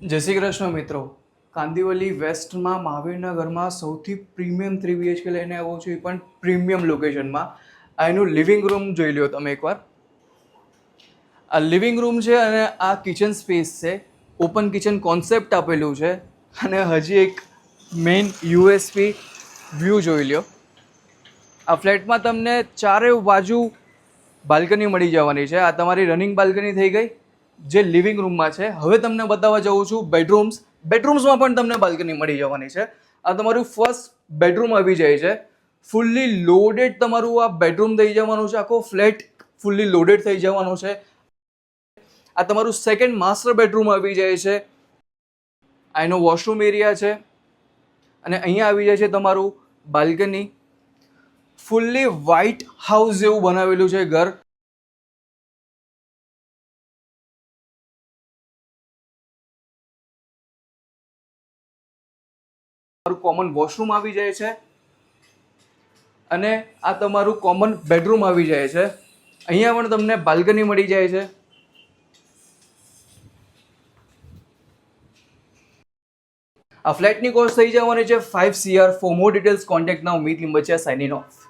જય શ્રી કૃષ્ણ મિત્રો. કાંદિવલી વેસ્ટમાં મહાવીરના ઘરમાં સૌથી પ્રીમિયમ 3 BHK લઈને આવ્યો છું, એ પણ પ્રીમિયમ લોકેશનમાં. આ એનું લિવિંગ રૂમ જોઈ લો તમે એકવાર. આ લિવિંગ રૂમ છે અને આ કિચન સ્પેસ છે. ઓપન કિચન કોન્સેપ્ટ આપેલું છે અને હજી એક મેઇન યુએસપી વ્યૂ જોઈ લો. આ ફ્લેટમાં તમને ચારે બાજુ બાલ્કની મળી જવાની છે. આ તમારી રનિંગ બાલ્કની થઈ ગઈ જે લિવિંગ રૂમમાં છે. હવે તમને બતાવવા જાઉં છું બેડરૂમ્સમાં પણ તમને બાલ્કની મળી જવાની છે. આ તમારું ફર્સ્ટ બેડરૂમ આવી જાય છે. ફૂલ્લી લોડેડ તમારું આ બેડરૂમ થઈ જવાનું છે. આખો ફ્લેટ ફૂલ્લી લોડેડ થઈ જવાનો છે. આ તમારું સેકન્ડ માસ્ટર બેડરૂમ આવી જાય છે. આ એનો વોશરૂમ એરિયા છે અને અહીંયા આવી જાય છે તમારું બાલ્કની. ફૂલ્લી વ્હાઇટ હાઉસ જેવું બનાવેલું છે ઘર. તમારું કોમન વોશરૂમ આવી જાય છે અને આ તમારું કોમન બેડરૂમ આવી જાય છે. અહીંયા પણ તમને બાલ્કની મળી જાય છે. આ ફ્લેટની કોસ્ટ થઈ જવાની છે 5 CR. For more details contact now. Meet Limbachiya signing of.